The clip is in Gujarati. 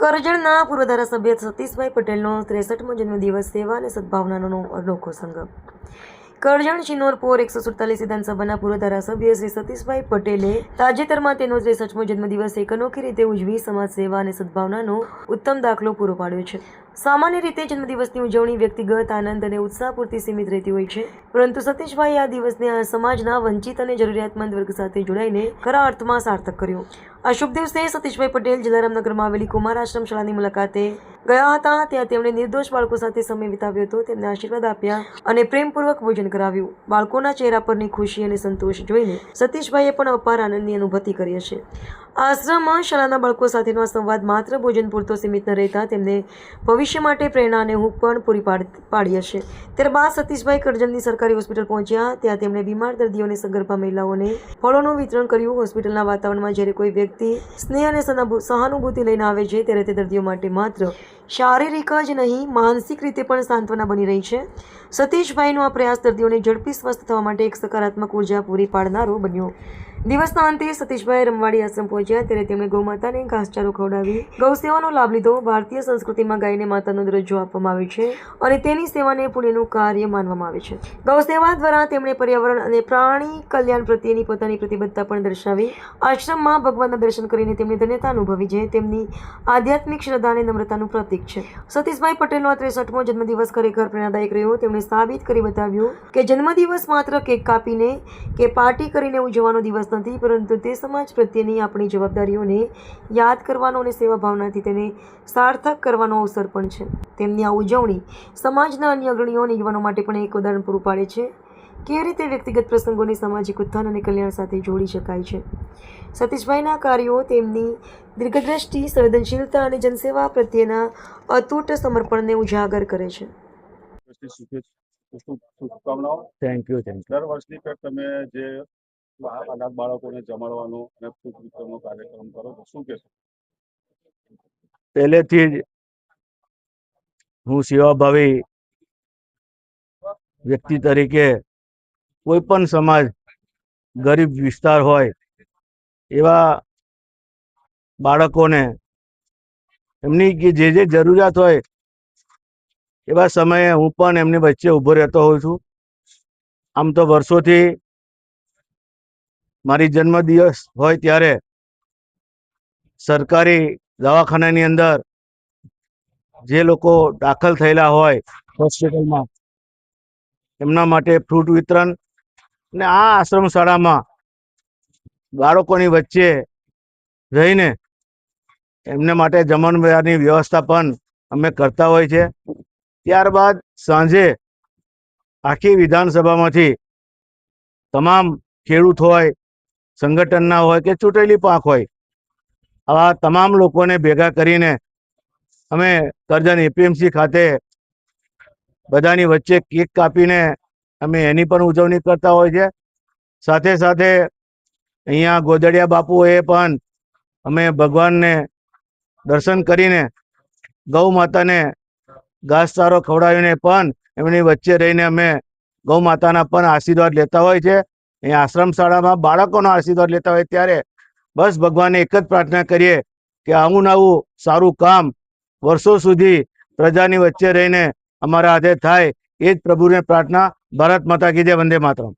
કરજણના પૂર્વ ધારાસભ્ય સતીશભાઈ પટેલનો 63મો જન્મદિવસ સેવા અને સદભાવનાનો અનોખો સંગમ. કરજણ ચિનોરપોર 147 વિધાનસભાના પૂર્વ ધારાસભ્ય શ્રી સતીશભાઈ પટેલે તાજેતરમાં તેનો 63મો જન્મદિવસ એક અનોખી રીતે ઉજવી સમાજ સેવા અને સદભાવનાનો ઉત્તમ દાખલો પૂરો પાડ્યો છે. સામાન્ય રીતે જન્મદિવસની ઉજવણી વ્યક્તિગત આનંદ અને ઉત્સાહ પૂરતી સીમિત રહેતી હોય છે, પરંતુ સતીશભાઈએ આ દિવસને સમાજના વંચિત અને જરૂરિયાતમંદ વર્ગ સાથે જોડાઈને ખરા અર્થમાં સાર્થક કર્યો. આ શુભ દિવસે સતીશભાઈ પટેલ જલારામનગરમાં આવેલી કુમાર આશ્રમ શાળાની મુલાકાતે ગયા હતા. ત્યાં તેમણે નિર્દોષ બાળકો સાથે સમય વિતાવ્યો હતો, તેમને આશીર્વાદ આપ્યા અને પ્રેમપૂર્વક ભોજન કરાવ્યું. બાળકોના ચહેરા પરની ખુશી અને સંતોષ જોઈને સતીશભાઈએ પણ અપાર આનંદની અનુભૂતિ કરી હશે. આશ્રમ શાળાના બાળકો સાથેનો આ સંવાદ માત્ર ભોજન પૂરતો સીમિત ન રહેતા તેમને ભવિષ્ય માટે પ્રેરણા અને હૂંફ પણ પૂરી પાડી હશે. ત્યારબાદ સતીશભાઈ કરજણની સરકારી હોસ્પિટલ પહોંચ્યા. ત્યાં તેમણે બીમાર દર્દીઓને સગર્ભા મહિલાઓને ફળોનું વિતરણ કર્યું. હોસ્પિટલના વાતાવરણમાં જ્યારે કોઈ વ્યક્તિ સ્નેહ અને સહાનુભૂતિ લઈને આવે છે, ત્યારે તે દર્દીઓ માટે માત્ર શારીરિક જ નહીં, માનસિક રીતે પણ સાંત્વના બની રહી છે. સતીશભાઈનો આ પ્રયાસ દર્દીઓને ઝડપી સ્વસ્થ થવા માટે એક સકારાત્મક ઉર્જા પૂરી પાડનારો બન્યો. દિવસના અંતે સતીશભાઈ રમવાડી આશ્રમ પહોંચ્યા. ત્યારે તેમણે ગૌમાતાને ઘાસચારો ખવડાવી ગૌ સેવાનો લાભ લીધો. ભારતીય સંસ્કૃતિમાં ગાયને માતાનો દરજ્જો આપવામાં આવે છે અને તેની સેવાને પુણ્યનું કાર્ય માનવામાં આવે છે. ગૌ સેવા દ્વારા તેમણે પર્યાવરણ અને પ્રાણી કલ્યાણ પ્રત્યેની પોતાની પ્રતિબદ્ધતા પણ દર્શાવી. આશ્રમમાં ભગવાનના દર્શન કરીને તેમની ધન્યતા અનુભવી, જે તેમની આધ્યાત્મિક શ્રદ્ધા અને નમ્રતાનું પ્રતીક છે. સતીશભાઈ પટેલનો આ 63મો જન્મદિવસ ખરેખર પ્રેરણાદાયક રહ્યો. તેમણે સાબિત કરી બતાવ્યું કે જન્મદિવસ માત્ર કેક કાપીને કે પાર્ટી કરીને ઉજવવાનો દિવસ નથી, પરંતુ તે સમાજ પ્રત્યેની આપણી જવાબદારીઓને યાદ કરવાનો અને સેવા ભાવનાથી તેને સાર્થક કરવાનો અવસર પણ છે. તેમની આ ઉજવણી સમાજના અન્ય અગ્રણીઓ અને યુવાનો માટે પણ એક ઉદાહરણ પૂરું પાડે છે કે કેવી રીતે વ્યક્તિગત પ્રસંગોને સામાજિક ઉત્થાન અને કલ્યાણ સાથે જોડી શકાય છે. સતીશભાઈના કાર્યો તેમની દીર્ઘદ્રષ્ટિ, સંવેદનશીલતા અને જનસેવા પ્રત્યેના અતૂટ સમર્પણને ઉજાગર કરે છે. શુભકામનાઓ. Thank you. દર વર્ષની પેટ તમે જે અનાથ બાળકોને જમાડવાનો અને ફૂડ વિતરણનો કાર્યક્રમ કરો છો, શું કહેશો? પહેલેથી જ હું સેવાભાવી વ્યક્તિ તરીકે કોઈ પણ સમાજ, ગરીબ વિસ્તાર હોય એવા બાળકોને એમની જે જરૂરિયાત હોય એવા સમયે હું પણ એમની વચ્ચે ઊભો રહેતો હોઉં છું. આમ તો વર્ષોથી મારી જન્મદિવસ હોય ત્યારે સરકારી દવાખાનાની અંદર જે લોકો દાખલ થયેલા હોય હોસ્પિટલમાં, એમના માટે ફ્રૂટ વિતરણ અને આ આશ્રમ શાળામાં બાળકોની વચ્ચે રહીને એમને માટે જમણવારની વ્યવસ્થા પણ અમે કરતા હોય છે. ત્યારબાદ સાંજે આખી વિધાનસભામાંથી તમામ ખેડૂત હોય, સંગઠનના હોય કે ચૂંટેલી પાંખ હોય, આવા તમામ લોકોને ભેગા કરીને અમે કરજણ એપીએમસી ખાતે બધાની વચ્ચે કેક કાપીને અમે એની પણ ઉજવણી કરતા હોય છે. સાથે સાથે અહીંયા ગોદડિયા બાપુએ પણ અમે ભગવાનને દર્શન કરીને ગૌ માતાને ઘાસચારો ખવડાવીને પણ એમની વચ્ચે રહીને અમે ગૌ માતાના પણ આશીર્વાદ લેતા હોય છે. અહીંયા આશ્રમ શાળામાં બાળકોનો આશીર્વાદ લેતા હોય ત્યારે બસ ભગવાનને એક જ પ્રાર્થના કરીએ કે આવું નવું સારું કામ વર્ષો સુધી પ્રજાની વચ્ચે રહીને અમારા હાથે થાય, એ જ પ્રભુને પ્રાર્થના. ભારત માતા કી જય. વંદે માતરમ.